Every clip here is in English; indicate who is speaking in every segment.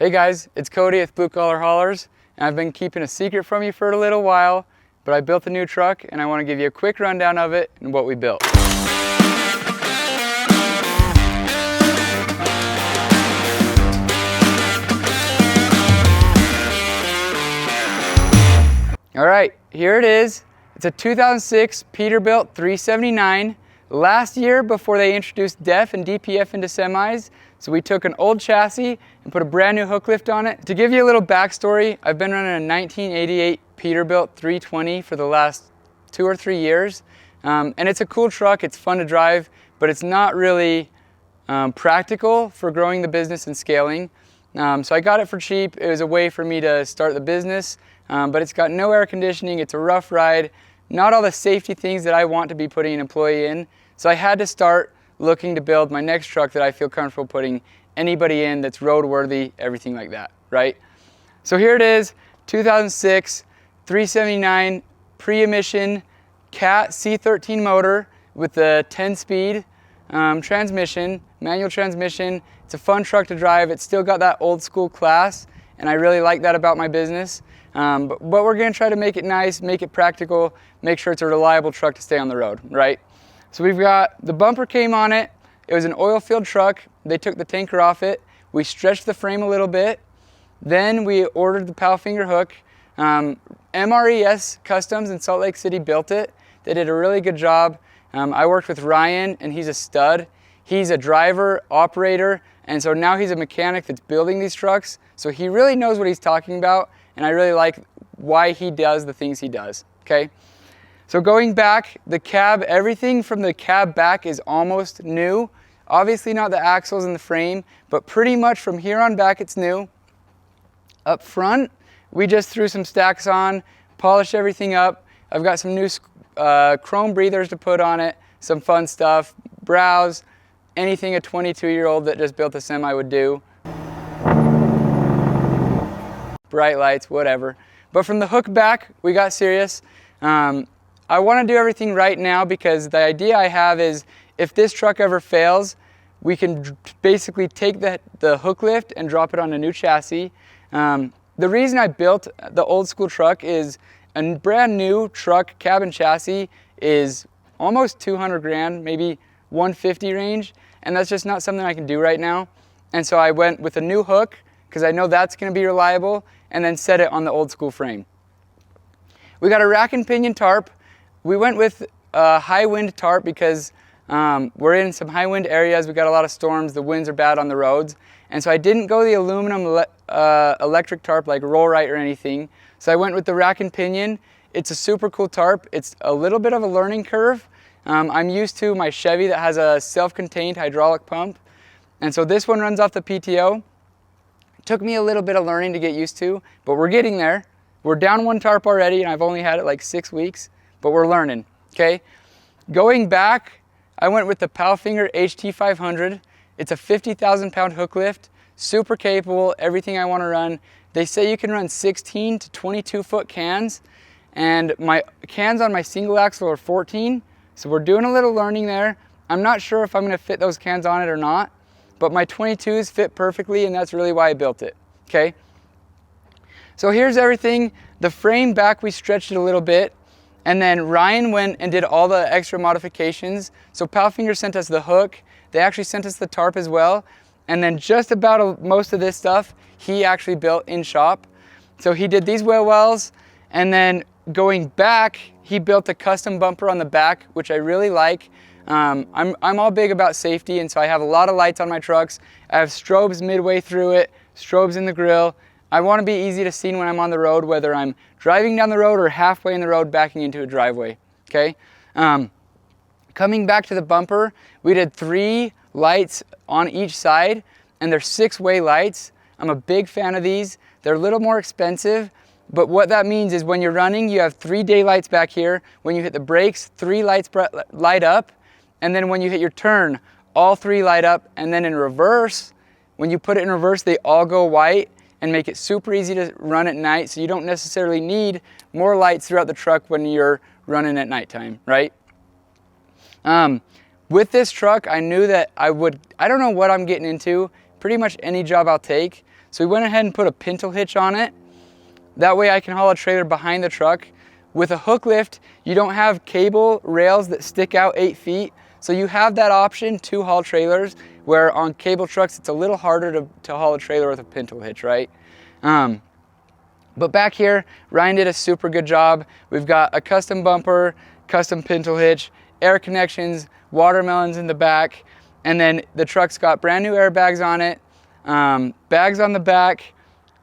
Speaker 1: Hey guys, it's Cody with Blue Collar Haulers, and I've been keeping a secret from you for a little while, but I built a new truck and I want to give you a quick rundown of it and what we built. All right, here it is. It's a 2006 Peterbilt 379. Last year, before they introduced DEF and DPF into semis, so we took an old chassis and put a brand new hook lift on it. To give you a little backstory, I've been running a 1988 Peterbilt 320 for the last 2 or 3 years. And it's a cool truck, it's fun to drive, but it's not really practical for growing the business and scaling. So I got it for cheap. It was a way for me to start the business, but it's got no air conditioning, it's a rough ride, not all the safety things that I want to be putting an employee in. So I had to start looking to build my next truck that I feel comfortable putting anybody in, that's roadworthy, everything like that, right? So here it is, 2006 379 pre-emission Cat C13 motor with the 10-speed transmission, manual transmission. It's a fun truck to drive. It's still got that old school class, and I really like that about my business. But we're gonna try to make it nice, make it practical, make sure it's a reliable truck to stay on the road, right? So we've got, the bumper came on it. It was an oil-filled truck. They took the tanker off it. We stretched the frame a little bit. Then we ordered the Palfinger hook. MRES Customs in Salt Lake City built it. They did a really good job. I worked with Ryan, and he's a stud. He's a driver, operator, and so now he's a mechanic that's building these trucks. So he really knows what he's talking about, and I really like why he does the things he does, okay? So going back, the cab, everything from the cab back is almost new. Obviously not the axles and the frame, but pretty much from here on back it's new. Up front, we just threw some stacks on, polished everything up. I've got some new chrome breathers to put on it, some fun stuff, browse, anything a 22-year-old that just built a semi would do. Bright lights, whatever. But from the hook back, we got serious. I want to do everything right now because the idea I have is if this truck ever fails, we can basically take the hook lift and drop it on a new chassis. The reason I built the old school truck is a brand new truck cab and chassis is almost 200 grand, maybe 150 range, and that's just not something I can do right now. And so I went with a new hook because I know that's going to be reliable, and then set it on the old school frame. We got a rack and pinion tarp. We went with a high wind tarp because we're in some high wind areas. We got a lot of storms. The winds are bad on the roads. And so I didn't go the aluminum electric tarp like Roll Right or anything. So I went with the rack and pinion. It's a super cool tarp. It's a little bit of a learning curve. I'm used to my Chevy that has a self-contained hydraulic pump. And so this one runs off the PTO. It took me a little bit of learning to get used to, but we're getting there. We're down one tarp already, and I've only had it like 6 weeks. But we're learning, okay? Going back, I went with the Palfinger HT-500. It's a 50,000 pound hook lift, super capable, everything I want to run. They say you can run 16 to 22 foot cans, and my cans on my single axle are 14, so we're doing a little learning there. I'm not sure if I'm going to fit those cans on it or not, but my 22s fit perfectly, and that's really why I built it, okay? So here's everything. The frame back, we stretched it a little bit. And then Ryan went and did all the extra modifications. So Palfinger sent us the hook. They actually sent us the tarp as well. And then just about most of this stuff, he actually built in shop. So he did these wheel wells. And then going back, he built a custom bumper on the back, which I really like. I'm all big about safety, and so I have a lot of lights on my trucks. I have strobes midway through it, strobes in the grill. I want to be easy to see when I'm on the road, whether I'm driving down the road or halfway in the road backing into a driveway, okay? Coming back to the bumper, we did 3 lights on each side, and they're 6-way lights. I'm a big fan of these. They're a little more expensive, but what that means is when you're running, you have 3 daylights back here. When you hit the brakes, 3 lights light up, and then when you hit your turn, all 3 light up, and then in reverse, when you put it in reverse, they all go white, and make it super easy to run at night, so you don't necessarily need more lights throughout the truck when you're running at nighttime, right? With this truck, I knew that I don't know what I'm getting into, pretty much any job I'll take. So we went ahead and put a pintle hitch on it. That way I can haul a trailer behind the truck. With a hook lift, you don't have cable rails that stick out 8 feet. So you have that option to haul trailers, where on cable trucks, it's a little harder to haul a trailer with a pintle hitch, right? But back here, Ryan did a super good job. We've got a custom bumper, custom pintle hitch, air connections, watermelons in the back, and then the truck's got brand new airbags on it, bags on the back.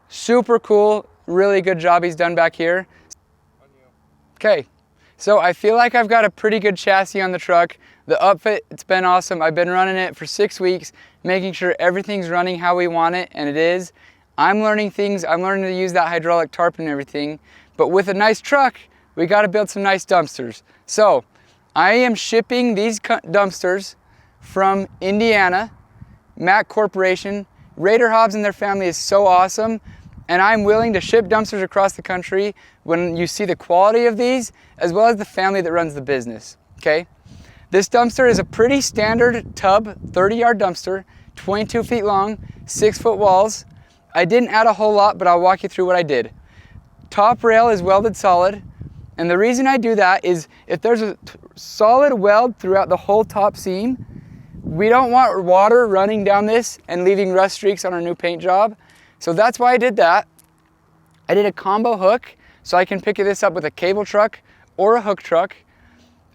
Speaker 1: Super cool, really good job he's done back here. Okay, so I feel like I've got a pretty good chassis on the truck. The upfit, it's been awesome. I've been running it for 6 weeks, making sure everything's running how we want it, and it is. I'm learning things. I'm learning to use that hydraulic tarp and everything. But with a nice truck, we got to build some nice dumpsters. So I am shipping these dumpsters from Indiana, Mack Corporation. Raider Hobbs and their family is so awesome. And I'm willing to ship dumpsters across the country when you see the quality of these, as well as the family that runs the business, okay? This dumpster is a pretty standard tub, 30-yard dumpster, 22 feet long, 6-foot walls. I didn't add a whole lot, but I'll walk you through what I did. Top rail is welded solid, and the reason I do that is if there's a solid weld throughout the whole top seam, we don't want water running down this and leaving rust streaks on our new paint job. So that's why I did that. I did a combo hook, so I can pick this up with a cable truck or a hook truck.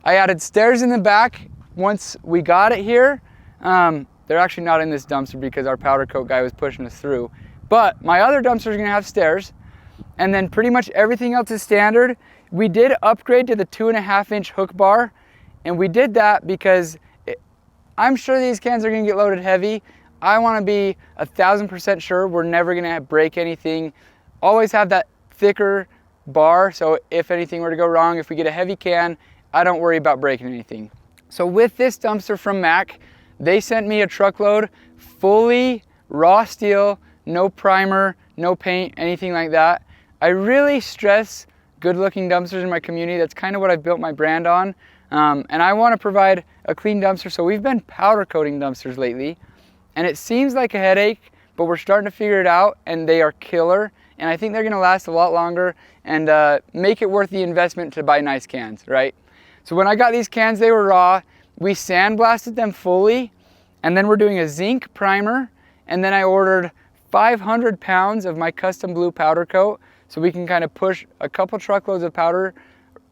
Speaker 1: I added stairs in the back once we got it here. They're actually not in this dumpster because our powder coat guy was pushing us through. But my other dumpster is gonna have stairs, and then pretty much everything else is standard. We did upgrade to the 2.5-inch hook bar, and we did that because I'm sure these cans are gonna get loaded heavy. I wanna be 1,000% sure we're never gonna break anything. Always have that thicker bar, so if anything were to go wrong, if we get a heavy can, I don't worry about breaking anything. So with this dumpster from Mack, they sent me a truckload, fully raw steel, no primer, no paint, anything like that. I really stress good looking dumpsters in my community. That's kind of what I've built my brand on. And I want to provide a clean dumpster, so we've been powder coating dumpsters lately. And it seems like a headache, but we're starting to figure it out, and they are killer. And I think they're gonna last a lot longer and make it worth the investment to buy nice cans, right? So when I got these cans, they were raw. We sandblasted them fully, and then we're doing a zinc primer, and then I ordered 500 pounds of my custom blue powder coat, so we can kind of push a couple truckloads of powder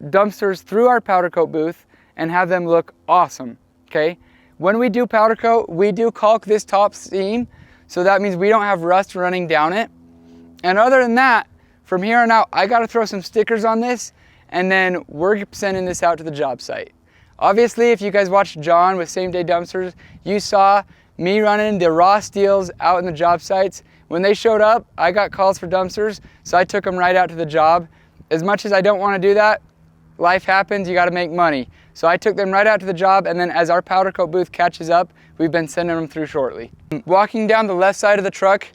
Speaker 1: dumpsters through our powder coat booth and have them look awesome, okay? When we do powder coat, we do caulk this top seam, so that means we don't have rust running down it. And other than that, from here on out, I gotta throw some stickers on this, and then we're sending this out to the job site. Obviously, if you guys watched John with Same Day Dumpsters, you saw me running the raw steels out in the job sites. When they showed up, I got calls for dumpsters, so I took them right out to the job. As much as I don't wanna do that, life happens, you gotta make money. So I took them right out to the job, and then as our powder coat booth catches up, we've been sending them through shortly. Walking down the left side of the truck,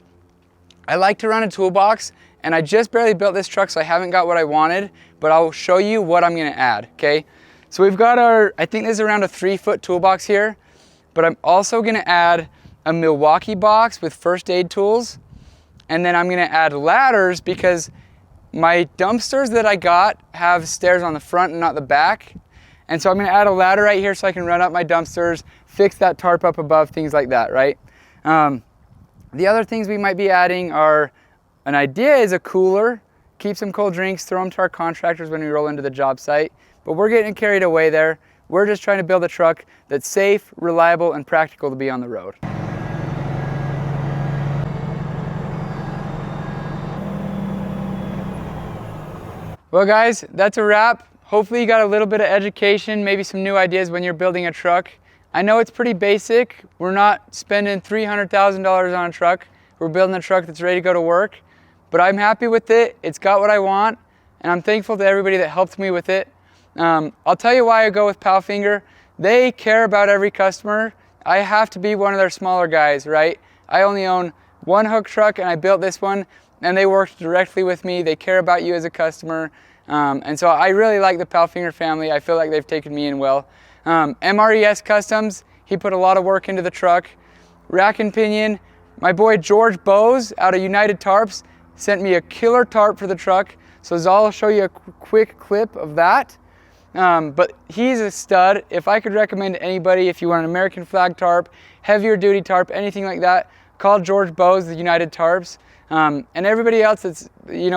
Speaker 1: I like to run a toolbox, and I just barely built this truck, so I haven't got what I wanted, but I'll show you what I'm gonna add, okay? So we've got our, I think this is around a 3-foot toolbox here, but I'm also gonna add a Milwaukee box with first aid tools, and then I'm gonna add ladders because my dumpsters that I got have stairs on the front and not the back. And so I'm gonna add a ladder right here so I can run up my dumpsters, fix that tarp up above, things like that, right? The other things we might be adding are, an idea is a cooler, keep some cold drinks, throw them to our contractors when we roll into the job site, but we're getting carried away there. We're just trying to build a truck that's safe, reliable, and practical to be on the road. Well guys, that's a wrap. Hopefully you got a little bit of education, maybe some new ideas when you're building a truck. I know it's pretty basic. We're not spending $300,000 on a truck. We're building a truck that's ready to go to work, but I'm happy with it. It's got what I want, and I'm thankful to everybody that helped me with it. I'll tell you why I go with Palfinger. They care about every customer. I have to be one of their smaller guys, right? I only own one hook truck, and I built this one, and they worked directly with me. They care about you as a customer. And so I really like the Palfinger family. I feel like they've taken me in well. MRES Customs, he put a lot of work into the truck. Rack and Pinion, My boy George Bowes out of United Tarps sent me a killer tarp for the truck. So I'll show you a quick clip of that. But he's a stud. If I could recommend to anybody, if you want an American flag tarp, heavier duty tarp, anything like that, call George Bowes, the United Tarps. And everybody else that's,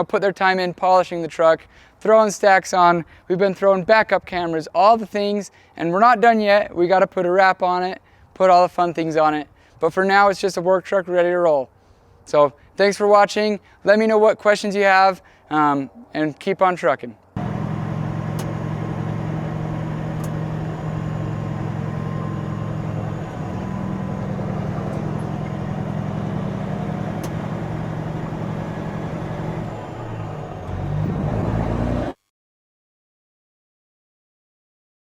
Speaker 1: put their time in polishing the truck, throwing stacks on. We've been throwing backup cameras, all the things, and we're not done yet. We got to put a wrap on it, put all the fun things on it. But for now, it's just a work truck ready to roll. So thanks for watching. Let me know what questions you have, and keep on trucking.